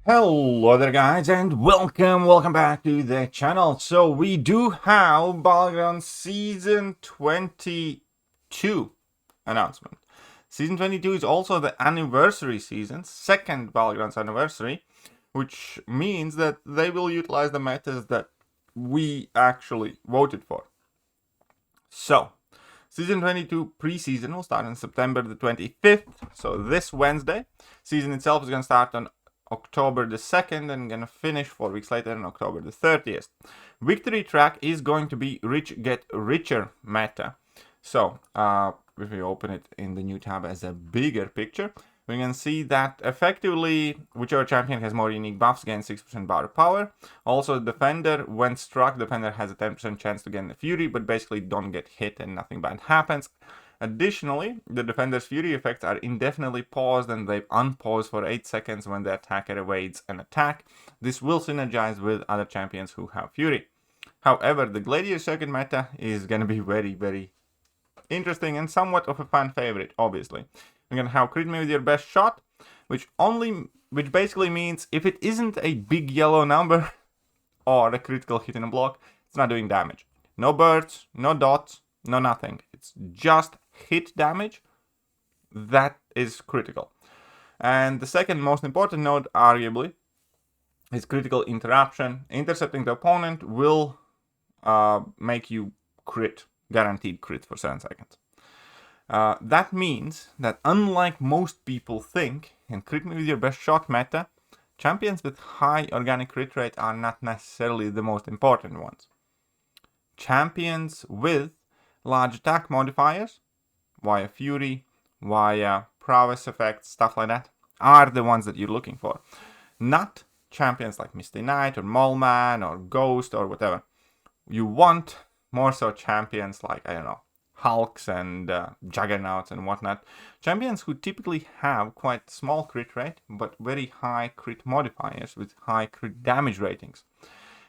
Hello there guys and welcome back to the channel. So we do have Battlegrounds Season 22 announcement. Season 22 is also the anniversary season, second Battlegrounds anniversary, which means that they will utilize the metas that we actually voted for. So, Season 22 preseason will start on September the 25th, so this Wednesday. Season itself is going to start on October the 2nd and gonna finish 4 weeks later on October the 30th. Victory track is going to be Rich Get Richer meta. So, if we open it in the new tab as a bigger picture, we can see that effectively whichever champion has more unique buffs gains 6% battle power. Also, the defender, when struck, the defender has a 10% chance to gain the fury, but basically don't get hit and nothing bad happens. Additionally, the defender's fury effects are indefinitely paused and they unpause for 8 seconds when the attacker evades an attack. This will synergize with other champions who have fury. However, the Gladiator Circuit meta is going to be very interesting and somewhat of a fan favorite, obviously. We're going to have crit me with your best shot, which basically means if it isn't a big yellow number or a critical hit in a block, it's not doing damage. No birds, no dots, no nothing. It's just hit damage that is critical. And the second most important node, arguably, is critical interruption. Intercepting the opponent will make you crit, guaranteed crit for 7 seconds. That means that unlike most people think, in crit me with your best shot meta, champions with high organic crit rate are not necessarily the most important ones. Champions with large attack modifiers, via fury, via prowess effects, stuff like that, are the ones that you're looking for. Not champions like Misty Knight or Mole-Man or Ghost or whatever. You want more so champions like, I don't know, Hulks and Juggernauts and whatnot. Champions who typically have quite small crit rate, but very high crit modifiers with high crit damage ratings.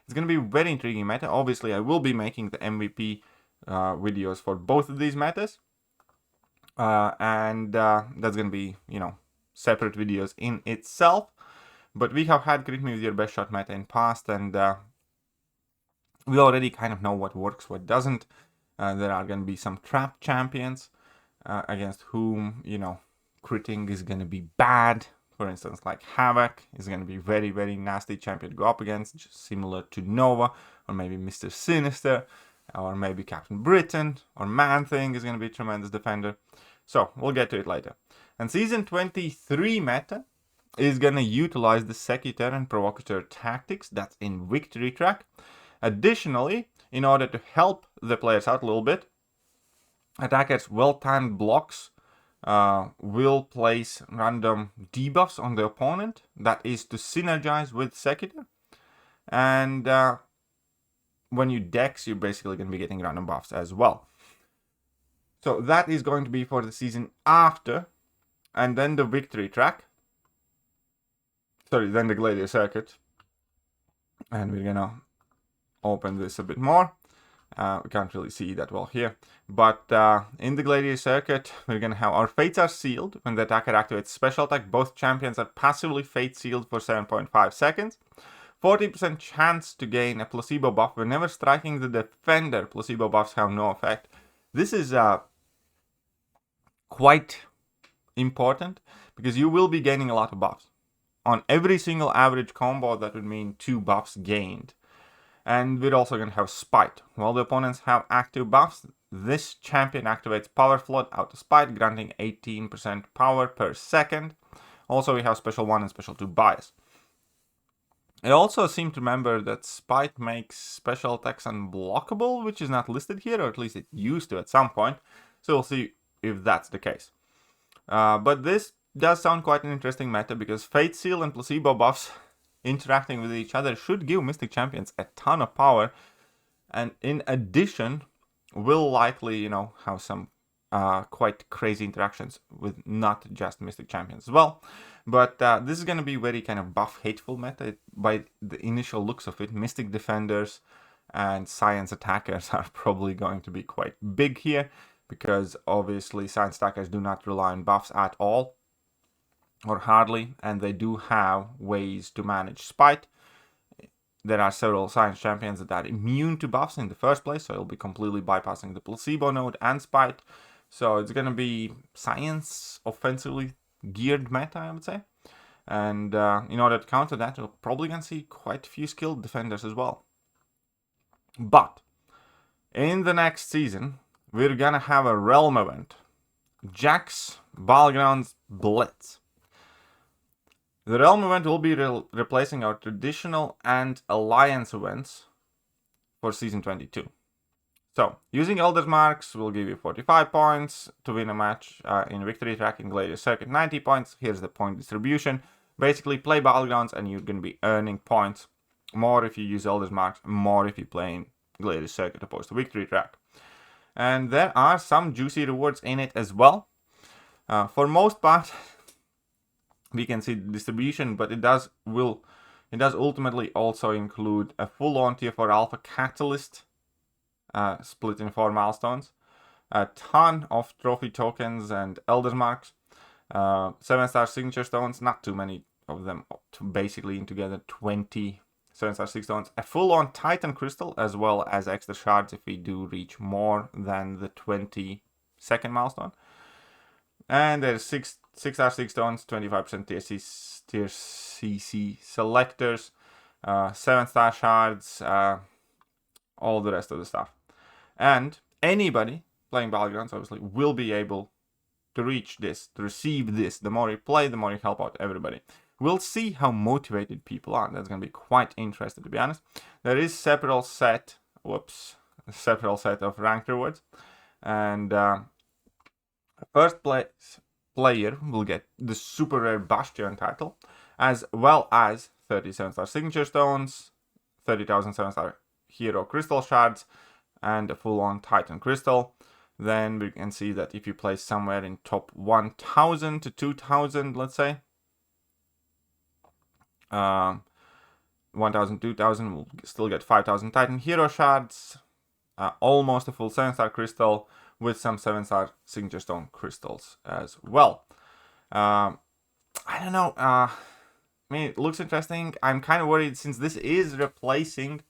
It's going to be very intriguing meta. Obviously, I will be making the MVP videos for both of these metas. And that's going to be, separate videos in itself. But we have had crit me with your best shot meta in past, and we already kind of know what works, what doesn't. There are going to be some trap champions against whom, critting is going to be bad. For instance, like Havoc is going to be very nasty champion to go up against, just similar to Nova, or maybe Mr. Sinister, or maybe Captain Britain, or Man-Thing is going to be a tremendous defender. So, we'll get to it later. And Season 23 meta is going to utilize the Secutor and Provocateur tactics that's in Victory Track. Additionally, in order to help the players out a little bit, attackers' well-timed blocks will place random debuffs on the opponent. That is to synergize with Secutor. And when you dex, you're basically going to be getting random buffs as well. So that is going to be for the season after. And then the Victory Track. Then the Gladiator Circuit. And we're going to open this a bit more. We can't really see that well here. But in the Gladiator Circuit, we're going to have our fates are sealed. When the attacker activates special attack, both champions are passively fate sealed for 7.5 seconds. 40% chance to gain a placebo buff whenever striking the defender. Placebo buffs have no effect. This is quite important because you will be gaining a lot of buffs. On every single average combo, that would mean 2 buffs gained. And we're also going to have Spite. While the opponents have active buffs, this champion activates Power Flood out to Spite, granting 18% power per second. Also, we have Special 1 and Special 2 bias. I also seem to remember that Spite makes special attacks unblockable, which is not listed here, or at least it used to at some point. So we'll see if that's the case. But this does sound quite an interesting meta, because Fate Seal and Placebo buffs interacting with each other should give Mystic Champions a ton of power. And in addition, will likely, have some quite crazy interactions with not just Mystic Champions as well. But this is going to be very kind of buff-hateful meta. By the initial looks of it, Mystic Defenders and Science Attackers are probably going to be quite big here, because obviously Science Attackers do not rely on buffs at all. or hardly, and they do have ways to manage spite. There are several science champions that are immune to buffs in the first place, so it'll be completely bypassing the placebo node and spite. So it's going to be science offensively geared meta, I would say. And in order to counter that, we're probably going to see quite a few skilled defenders as well. But in the next season, we're going to have a realm event. Jax Battlegrounds Blitz. The realm event will be replacing our traditional and alliance events for season 22. So, using Elder's Marks will give you 45 points to win a match in Victory Track in Gladiator Circuit, 90 points. Here's the point distribution. Basically, play Battlegrounds and you're going to be earning points. More if you use Elder's Marks, more if you play in Gladiator Circuit opposed to Victory Track. And there are some juicy rewards in it as well. For most part, we can see the distribution, but it does ultimately also include a full-on tier 4 alpha catalyst split in 4 milestones, a ton of trophy tokens and Elder's Marks, 7-star signature stones, not too many of them, basically in together 20 7-star 6 stones, a full-on Titan crystal, as well as extra shards if we do reach more than the 22nd milestone. And there's 6-star 6 stones, 25% tier CC selectors, 7-star shards, all the rest of the stuff. And anybody playing Battlegrounds obviously will be able to reach this, to receive this. The more you play, the more you help out everybody. We'll see how motivated people are. That's going to be quite interesting, to be honest. There is several set of ranked rewards. And first place player will get the super rare Bastion title, as well as 37-star signature stones, 30,000 7-star hero crystal shards, and a full-on Titan crystal. Then we can see that if you play somewhere in top 1,000 to 2,000, let's say, 1,000, 2,000, will still get 5,000 Titan hero shards, almost a full 7-star crystal, with some 7-star signature stone crystals as well. I don't know. I mean, it looks interesting. I'm kind of worried since this is replacing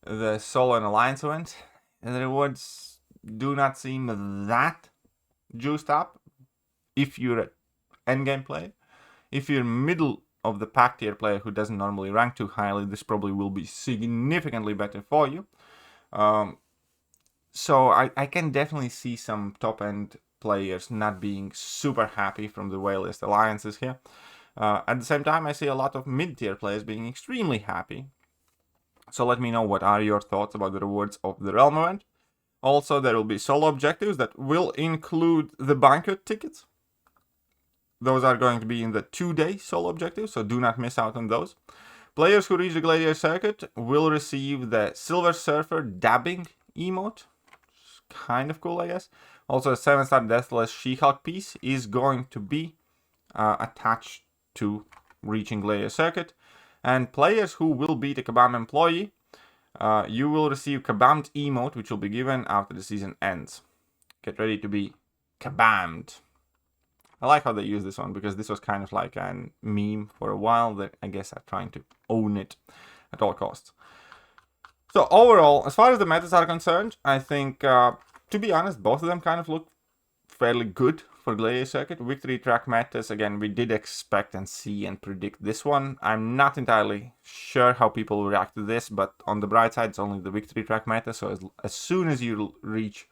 the solo and alliance event, and the rewards do not seem that juiced up if you're an endgame player. If you're middle of the pack tier player who doesn't normally rank too highly, this probably will be significantly better for you. So I can definitely see some top end players not being super happy from the whale-list alliances here. At the same time, I see a lot of mid-tier players being extremely happy. So let me know what are your thoughts about the rewards of the Realm event. Also, there will be solo objectives that will include the banquet tickets. Those are going to be in the 2-day solo objectives, so do not miss out on those. Players who reach the Gladiator Circuit will receive the Silver Surfer dabbing emote. It's kind of cool, I guess. Also, a 7-star Deathless She-Hulk piece is going to be attached to reaching Gladiator Circuit. And players who will beat a Kabam employee, you will receive Kabammed emote, which will be given after the season ends. Get ready to be Kabammed. I like how they use this one, because this was kind of like a meme for a while that I guess are trying to own it at all costs. So overall, as far as the metas are concerned, I think, to be honest, both of them kind of look fairly good for Gladiator Circuit. Victory Track metas, again, we did expect and see and predict this one. I'm not entirely sure how people will react to this, but on the bright side, it's only the Victory Track meta, so as soon as you reach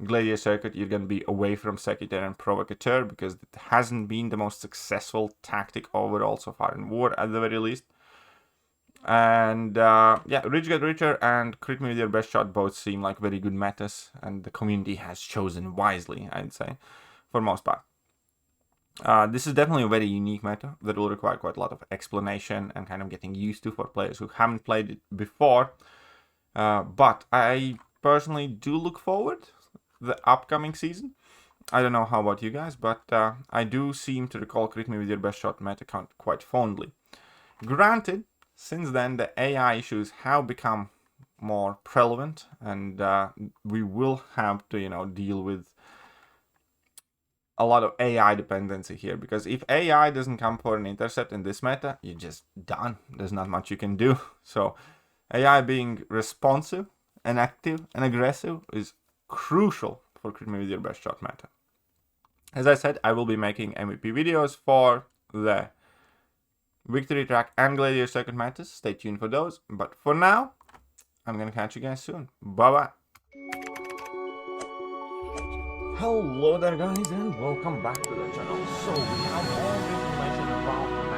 Gladiator Circuit, you're going to be away from Secutor and Provocateur, because it hasn't been the most successful tactic overall so far in War, at the very least. And yeah, Rich Get Richer and Crit Me With Your Best Shot both seem like very good metas, and the community has chosen wisely, I'd say, for most part. This is definitely a very unique meta that will require quite a lot of explanation and kind of getting used to for players who haven't played it before. But I personally do look forward to the upcoming season. I don't know how about you guys, but I do seem to recall Crit Me With Your Best Shot meta count quite fondly. Granted, since then the AI issues have become more prevalent, and we will have to, deal with a lot of AI dependency here, because if AI doesn't come for an intercept in this meta, you're just done. There's not much you can do. So AI being responsive and active and aggressive is crucial for Crit Me With Your Best Shot meta. As I said, I will be making MVP videos for the Victory Track and Gladiator Circuit metas. Stay tuned for those. But for now, I'm gonna catch you guys soon. Bye-bye. Hello there guys, and welcome back to the channel. So we have all the information about the